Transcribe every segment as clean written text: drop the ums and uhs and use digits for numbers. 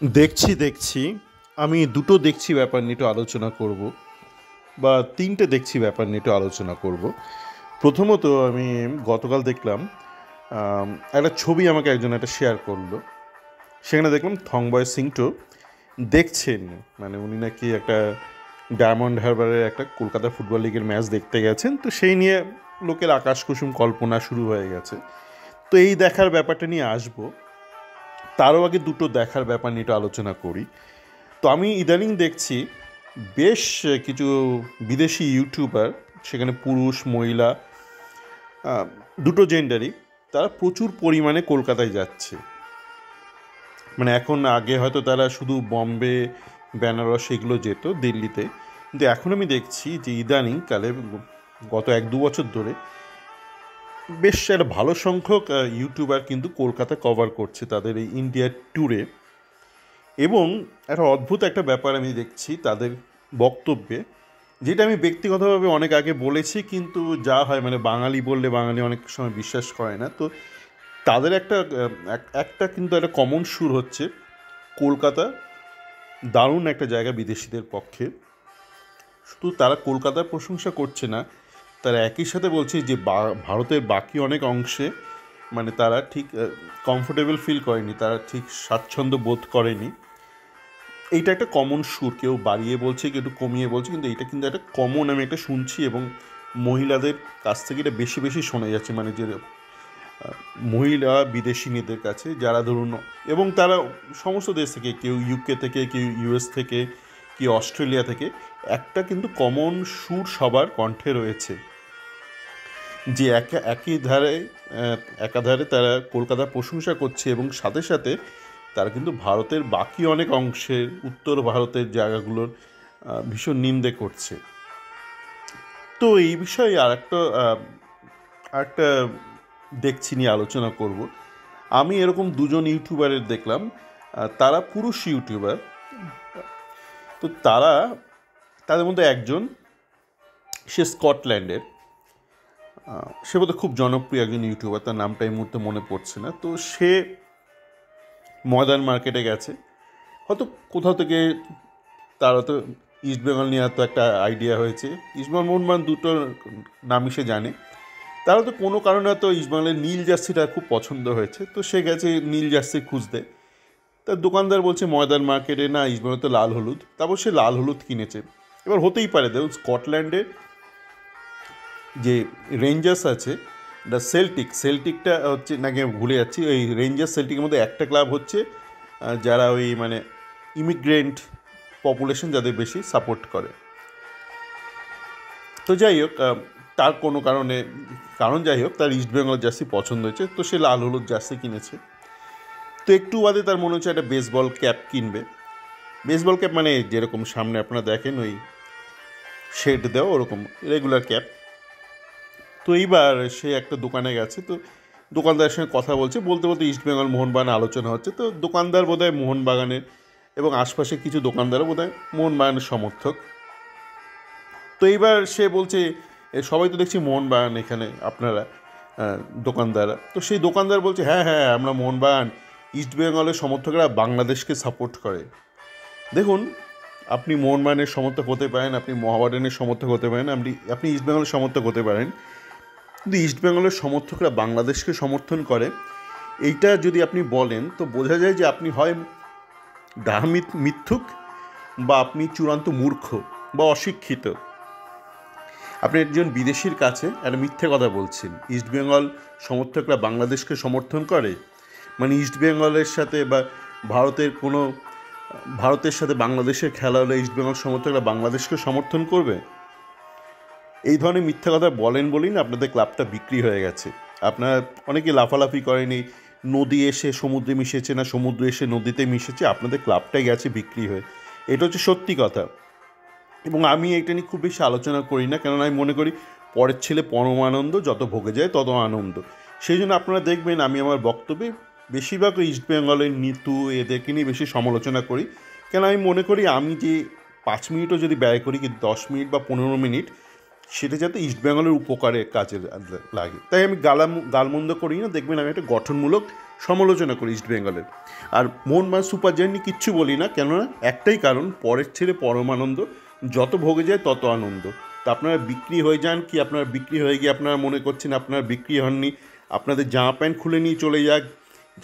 দেখছি। আমি দুটো দেখছি ব্যাপার নিয়ে একটু আলোচনা করব, বা তিনটে দেখছি ব্যাপার নিয়ে একটু আলোচনা করব। প্রথমত আমি গতকাল দেখলাম, আম, একটা ছবি আমাকে একজন একটা শেয়ার করলো। সেখানে দেখলাম থংবয় সিংটো দেখছেন, মানে উনি নাকি একটা ডায়মন্ড হারবারের একটা কলকাতা ফুটবল লিগের ম্যাচ দেখতে গেছেন, তো সেই নিয়ে লোকের আকাশ কুসুম কল্পনা শুরু হয়ে গেছে। তো এই দেখার ব্যাপারটা নিয়ে আসবো, তারও আগে দুটো দেখার ব্যাপার নিয়ে একটু আলোচনা করি। তো আমি ইদানিং দেখছি বেশ কিছু বিদেশি ইউটিউবার, সেখানে পুরুষ মহিলা দুটো জেন্ডারই, তারা প্রচুর পরিমাণে কলকাতায় যাচ্ছে। মানে এখন আগে হয়তো তারা শুধু বম্বে, বেনারস এগুলো যেত দিল্লিতে, কিন্তু এখন আমি দেখছি যে ইদানিং কালে গত 1-2 বছর ধরে বেশ একটা ভালো সংখ্যক ইউটিউবার কিন্তু কলকাতা কভার করছে তাদের এই ইন্ডিয়া ট্যুরে। এবং একটা অদ্ভুত একটা ব্যাপার আমি দেখছি তাদের বক্তব্যে, যেটা আমি ব্যক্তিগতভাবে অনেক আগে বলেছি, কিন্তু যা হয় মানে বাঙালি বললে বাঙালি অনেক সময় বিশ্বাস করে না। তো তাদের একটা কিন্তু একটা কমন সুর হচ্ছে, কলকাতা দারুণ একটা জায়গা বিদেশিদের পক্ষে। শুধু তারা কলকাতার প্রশংসা করছে না, তারা একই সাথে বলছে যে ভারতের বাকি অনেক অংশে মানে তারা ঠিক কমফোর্টেবল ফিল করেনি, তারা ঠিক স্বাচ্ছন্দ্য বোধ করেনি। এইটা একটা কমন সুর, কেউ বাড়িয়ে বলছে কেউ একটু কমিয়ে বলছে, কিন্তু এইটা কিন্তু একটা কমন আমি একটা শুনছি। এবং মহিলাদের কাছ থেকে এটা বেশি বেশি শোনা যাচ্ছে, মানে যে মহিলা বিদেশিনীদের কাছে যারা ধরুন, এবং তারা সমস্ত দেশ থেকে, কেউ ইউকে থেকে, কেউ ইউএস থেকে, কেউ অস্ট্রেলিয়া থেকে, একটা কিন্তু কমন সুর সবার কণ্ঠে রয়েছে যে একাধারে তারা কলকাতার প্রশংসা করছে, এবং সাথে সাথে তারা কিন্তু ভারতের বাকি অনেক অংশের, উত্তর ভারতের জায়গাগুলোর ভীষণ নিন্দে করছে। তো এই বিষয়ে আরেকটা দেখছি নিয়ে আলোচনা করব। আমি এরকম দুজন ইউটিউবারের দেখলাম, তারা পুরুষ ইউটিউবার। তো তাদের মধ্যে একজন, সে স্কটল্যান্ডের, সে বোধহয় খুব জনপ্রিয় একজন ইউটিউবার, তার নামটা এই মুহূর্তে মনে পড়ছে না। তো সে ময়দান মার্কেটে গেছে, হয়তো কোথাও থেকে তার হয়তো ইস্টবেঙ্গল নিয়ে তো একটা আইডিয়া হয়েছে, ইস্টবেঙ্গল মোহনবাগান দুটো নামই সে জানে। তারা তো কোনো কারণে হয়তো ইস্টবেঙ্গলের নীল জার্সিটা খুব পছন্দ হয়েছে, তো সে গেছে নীল জার্সি খুঁজতে। তার দোকানদার বলছে ময়দান মার্কেটে না, ইস্টবেঙ্গলে তো লাল হলুদ। তারপর সে লাল হলুদ কিনেছে। এবার হতেই পারে, দেখুন স্কটল্যান্ডে যে রেঞ্জার্স আছে, সেল্টিকটা হচ্ছে নাকি আমি ভুলে যাচ্ছি, ওই রেঞ্জার্স সেল্টিকের মধ্যে একটা ক্লাব হচ্ছে যারা ওই মানে ইমিগ্রেন্ট পপুলেশন যাদের বেশি সাপোর্ট করে। তো যাই হোক, তার কোনো কারণ যাই হোক, তার ইস্টবেঙ্গল জার্সি পছন্দ হয়েছে, তো সে লাল হলুদ জার্সি কিনেছে। তো একটু বাদে তার মনে হচ্ছে একটা বেসবল ক্যাপ কিনবে। বেসবল ক্যাপ মানে যেরকম সামনে আপনারা দেখেন ওই শেড দেওয়া ওরকম রেগুলার ক্যাপ। তো এইবার সে একটা দোকানে গেছে, তো দোকানদারের সঙ্গে কথা বলতে বলতে ইস্টবেঙ্গল মোহনবাগান আলোচনা হচ্ছে। তো দোকানদার বোধহয় মোহনবাগানের, এবং আশপাশে কিছু দোকানদারও বোধহয় মোহনবাগানের সমর্থক। তো এইবার সে বলছে, সবাই তো দেখছি মোহনবাগান এখানে আপনারা দোকানদাররা। তো সেই দোকানদার বলছে, হ্যাঁ হ্যাঁ আমরা মোহনবাগান, ইস্টবেঙ্গলের সমর্থকরা বাংলাদেশকে সাপোর্ট করে। দেখুন, আপনি মোহনবাগানের সমর্থক হতে পারেন, আপনি মোহামেডানের সমর্থক হতে পারেন, আপনি ইস্টবেঙ্গলের সমর্থক হতে পারেন, কিন্তু ইস্টবেঙ্গলের সমর্থকরা বাংলাদেশকে সমর্থন করে, এইটা যদি আপনি বলেন তো বোঝা যায় যে আপনি হয় মিথ্যুক, বা আপনি চূড়ান্ত মূর্খ বা অশিক্ষিত। আপনি একজন বিদেশির কাছে একটা মিথ্যে কথা বলছেন, ইস্টবেঙ্গল সমর্থকরা বাংলাদেশকে সমর্থন করে, মানে ইস্টবেঙ্গলের সাথে বা ভারতের সাথে বাংলাদেশের খেলা হলে ইস্টবেঙ্গল সমর্থকরা বাংলাদেশকে সমর্থন করবে? এই ধরনের মিথ্যা কথা বলেন বলেই না আপনাদের ক্লাবটা বিক্রি হয়ে গেছে। আপনারা অনেকে লাফালাফি করেন এই নদী এসে সমুদ্রে মিশেছে না সমুদ্র এসে নদীতে মিশেছে, আপনাদের ক্লাবটাই গেছে বিক্রি হয়ে। এটা হচ্ছে সত্যি কথা। এবং আমি এটা নিয়ে খুব বেশি আলোচনা করি না, কেননা আমি মনে করি পরের ছেলে পরমানন্দ, যত ভোগে যায় তত আনন্দ। সেই জন্য আপনারা দেখবেন আমি আমার বক্তব্যে বেশিরভাগ ইস্টবেঙ্গলের নিতু এদেরকে নিয়ে বেশি সমালোচনা করি। কেন আমি মনে করি আমি যে 5 মিনিটও যদি ব্যয় করি, কিন্তু 10 মিনিট বা 15 মিনিট সেটা যাতে ইস্টবেঙ্গলের উপকারে কাজে লাগে, তাই আমি গালমন্দ করি না। দেখবেন আমি একটা গঠনমূলক সমালোচনা করি ইস্ট বেঙ্গলের। আর মোহনবাগান সুপার জায়ান্ট নিয়ে কিচ্ছু বলি না, কেননা একটাই কারণ, পরের ছেলে পরমানন্দ, যত ভোগে যায় তত আনন্দ। তা আপনারা বিক্রি হয়ে যান কি আপনারা বিক্রি হয়ে গিয়ে আপনারা মনে করছেন আপনারা বিক্রি হননি, আপনাদের জামা প্যান্ট খুলে নিয়ে চলে যাক,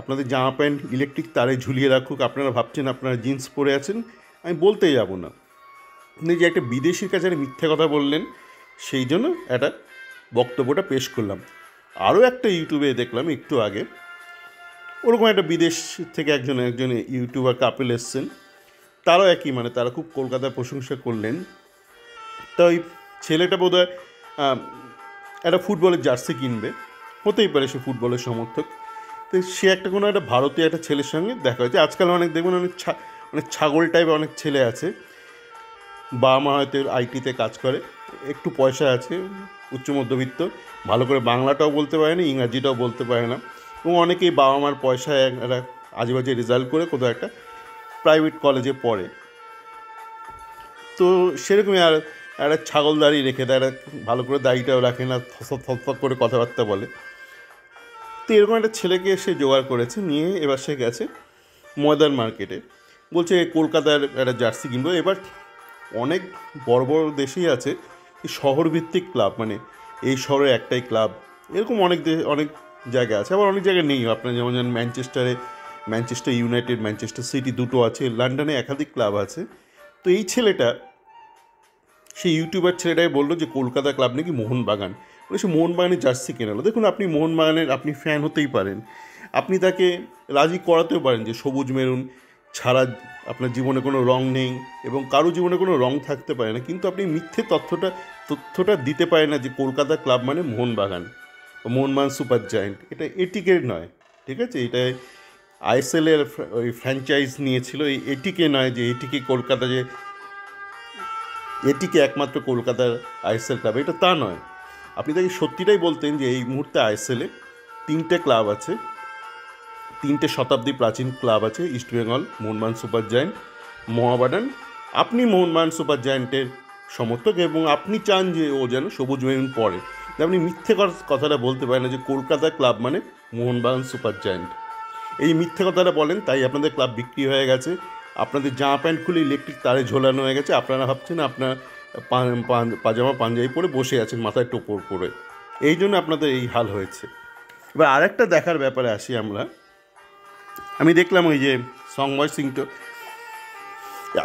আপনাদের জামা প্যান্ট ইলেকট্রিক তারে ঝুলিয়ে রাখুক, আপনারা ভাবছেন আপনারা জিন্স পরে আছেন, আমি বলতে যাব না। আপনি যে একটা বিদেশির কাছে একটা মিথ্যা কথা বললেন, সেই জন্য একটা বক্তব্যটা পেশ করলাম। আরও একটা ইউটিউবে দেখলাম একটু আগে, ওরকম একটা বিদেশ থেকে একজন ইউটিউবার কাপেল এসছেন, তারাও একই, মানে তারা খুব কলকাতার প্রশংসা করলেন। তো ওই ছেলেটা বোধহয় একটা ফুটবলের জার্সি কিনবে, হতেই পারে সে ফুটবলের সমর্থক। তো সে একটা কোনো একটা ভারতীয় একটা ছেলের সঙ্গে দেখা হয়েছে। আজকাল অনেক দেখবেন অনেক ছাগল টাইপের অনেক ছেলে আছে, বাবা মা হয়তো আইটিতে কাজ করে, একটু পয়সা আছে, উচ্চ মধ্যবিত্ত, ভালো করে বাংলাটাও বলতে পারে না, ইংরাজিটাও বলতে পারে না, এবং অনেকেই বাবা মার পয়সায় একটা আজেবাজে রেজাল্ট করে কোথাও একটা প্রাইভেট কলেজে পড়ে। তো সেরকমই আর একটা ছাগল দাড়ি রেখে দেয়, ভালো করে দাড়িটাও রাখে না, থপ করে কথাবার্তা বলে। তো এরকম একটা ছেলেকে সে জোগাড় করেছে, নিয়ে এবার সে গেছে ময়দান মার্কেটে, বলছে কলকাতার একটা জার্সি কিনবো। এবার অনেক বড় বড় দেশেই আছে শহরভিত্তিক ক্লাব, মানে এই শহরে একটাই ক্লাব, এরকম অনেক জায়গা আছে, আবার অনেক জায়গায় নেই। আপনার যেমন ম্যানচেস্টার ইউনাইটেড, ম্যানচেস্টার সিটি দুটো আছে, লন্ডনে একাধিক ক্লাব আছে। তো এই ছেলেটা, সেই ইউটিউবার ছেলেটাই বললো যে কলকাতা ক্লাব নাকি মোহনবাগান, বলে সে মোহনবাগানের জার্সি কেনালো। দেখুন, আপনি মোহনবাগানের আপনি ফ্যান হতেই পারেন, আপনি তাকে রাজি করাতেও পারেন যে সবুজ মেরুন ছাড়া আপনার জীবনে কোনো রং নেই, এবং কারো জীবনে কোনো রং থাকতে পারে না, কিন্তু আপনি মিথ্যে তথ্যটা দিতে পারেন না যে কলকাতা ক্লাব মানে মোহনবাগান, মোহনবাগান সুপার জায়ান্ট। এটা এটিকে নয়, ঠিক আছে? এটা আইএসএলের ওই ফ্র্যাঞ্চাইজ নিয়েছিল, এই এটিকে নয় যে এটিকে কলকাতা, যে এটিকে একমাত্র কলকাতার আইএসএল ক্লাব, এটা তা নয়। আপনি তাকে সত্যিটাই বলতেন যে এই মুহূর্তে আইএসএলে 3টে ক্লাব আছে, 3টে শতাব্দী প্রাচীন ক্লাব আছে, ইস্টবেঙ্গল, মোহনবাগান সুপার জায়ান্ট, মোহামেডান। আপনি মোহনবাগান সুপার জায়ান্টের সমর্থক এবং আপনি চান যে ও যেন সবুজ মেরুন পড়ে। আপনি মিথ্যে কথাটা বলতে পারেন না যে কলকাতা ক্লাব মানে মোহনবাগান সুপার জায়ান্ট। এই মিথ্যে কথাটা বলেন, তাই আপনাদের ক্লাব বিক্রি হয়ে গেছে, আপনাদের জামা প্যান্ট খুলে ইলেকট্রিক তারে ঝোলানো হয়ে গেছে, আপনারা ভাবছেন আপনার পাজামা পাঞ্জাবি পরে বসে আছেন মাথায় টোপর পরে, এই জন্য আপনাদের এই হাল হয়েছে। এবার আরেকটা দেখার ব্যাপারে আসি আমরা। আমি দেখলাম ওই যে সংবয় সিং, তো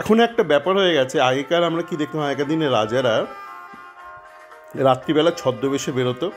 এখন একটা ব্যাপার হয়ে গেছে, আগেকার আমরা কি দেখতাম, আগেকার দিনে রাজারা রাত্রিবেলা ছদ্মবেশে বেরোতো,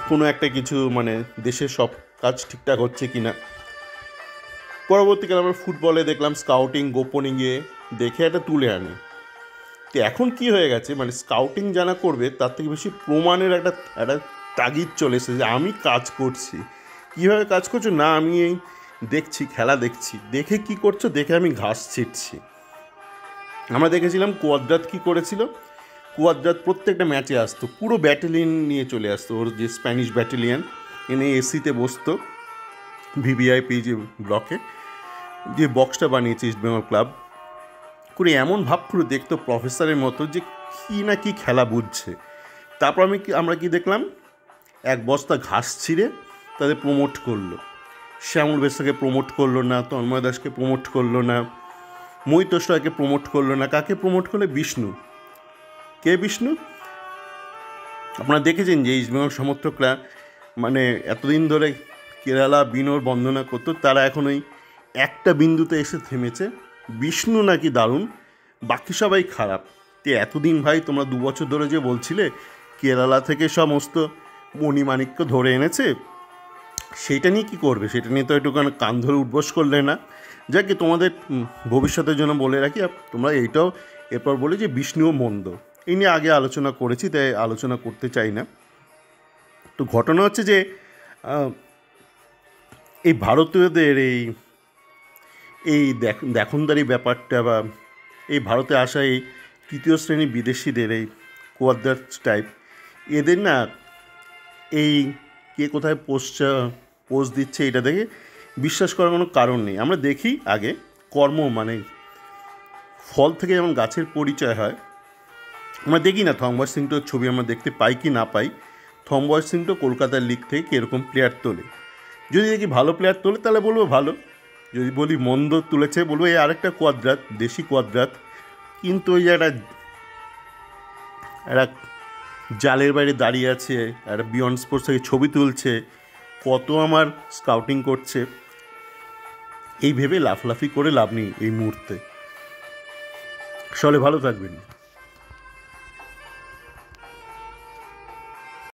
কোনো একটা কিছু, মানে দেশের সব কাজ ঠিকঠাক হচ্ছে কি না। পরবর্তীকালে আমরা ফুটবলে দেখলাম স্কাউটিং গোপনে গিয়ে দেখে একটা তুলে আনে। তো এখন কি হয়ে গেছে, মানে স্কাউটিং জানা করবে তার থেকে বেশি প্রমাণের একটা তাগিদ চলে এসেছে যে আমি কাজ করছি। কীভাবে কাজ করছো না, আমি এই দেখছি, খেলা দেখছি, দেখে কি করছো, দেখে আমি ঘাস ছিটছি। আমরা দেখেছিলাম কুয়াদ্রাত কী করেছিল, কুয়াদ্রাত প্রত্যেকটা ম্যাচে আসতো, পুরো ব্যাটালিয়ন নিয়ে চলে আসতো, ওর যে স্প্যানিশ ব্যাটালিয়ন এনে এসিতে বসতো, ভিভিআইপি যে ব্লকে যে বক্সটা বানিয়েছে ইস্টবেঙ্গল ক্লাব করে, এমন ভাব করে দেখতো প্রফেসরের মতো যে কী না কি খেলা বুঝছে। তারপর আমরা কি দেখলাম, এক বস্তা ঘাস ছিঁড়ে তাদের প্রমোট করলো, শ্যামল বেশাকে প্রমোট করলো না, তন্ময় দাসকে প্রমোট করলো না, মৈতোষ রায়কে প্রমোট করলো না, কাকে প্রমোট করলে, বিষ্ণু। কে বিষ্ণু? আপনারা দেখেছেন যে ইস্টবেঙ্গল সমর্থকরা মানে এতদিন ধরে কেরালা বিনোর বন্দনা করতো, তারা এখন ওই একটা বিন্দুতে এসে থেমেছে, বিষ্ণু নাকি দারুণ, বাকি সবাই খারাপ। তো এতদিন ভাই তোমরা 2 বছর ধরে যে বলছিলে কেরালা থেকে সমস্ত মণিমাণিক্য ধরে এনেছে, সেইটা নিয়ে কী করবে, সেটা নিয়ে তো একটুখানি কান ধরে উঠবোস করলে না। যাকে তোমাদের ভবিষ্যতের জন্য বলে রাখি, তোমরা এইটাও এরপর বলে যে বিষ্ণুও মন্দ, এই নিয়ে আগে আলোচনা করেছি, তাই আলোচনা করতে চাই না। তো ঘটনা হচ্ছে যে এই ভারতীয়দের এই দেখনদারি ব্যাপারটা, বা এই ভারতে আসা এই তৃতীয় শ্রেণী বিদেশিদের এই কোয়াদ্রার টাইপ, এদের না এই কে কোথায় পোস্ট দিচ্ছে এটা দেখে বিশ্বাস করার কোনো কারণ নেই। আমরা দেখি আগে কর্ম, মানে ফল থেকে যেমন গাছের পরিচয় হয়, আমরা দেখি না থংবয় সিংটোর ছবি আমরা দেখতে পাই কি না পাই, থংবয় সিংটো কলকাতার লিগ থেকে কীরকম প্লেয়ার তোলে, যদি দেখি ভালো প্লেয়ার তোলে তাহলে বলবো ভালো, যদি বলি মন্দ তুলেছে বলবো এই আরেকটা কোয়াদ্রাত, দেশি কোয়াদ্রাত। কিন্তু ওই যে একটা জালের বাইরে দাঁড়িয়ে আছে, একটা বিয়ন্ড স্পোর্টস থেকে ছবি তুলছে, কত আমার স্কাউটিং করছে, এই ভেবে লাফলাফি করে লাভ নেই এই মুহূর্তে। সকলে ভালো থাকবেন।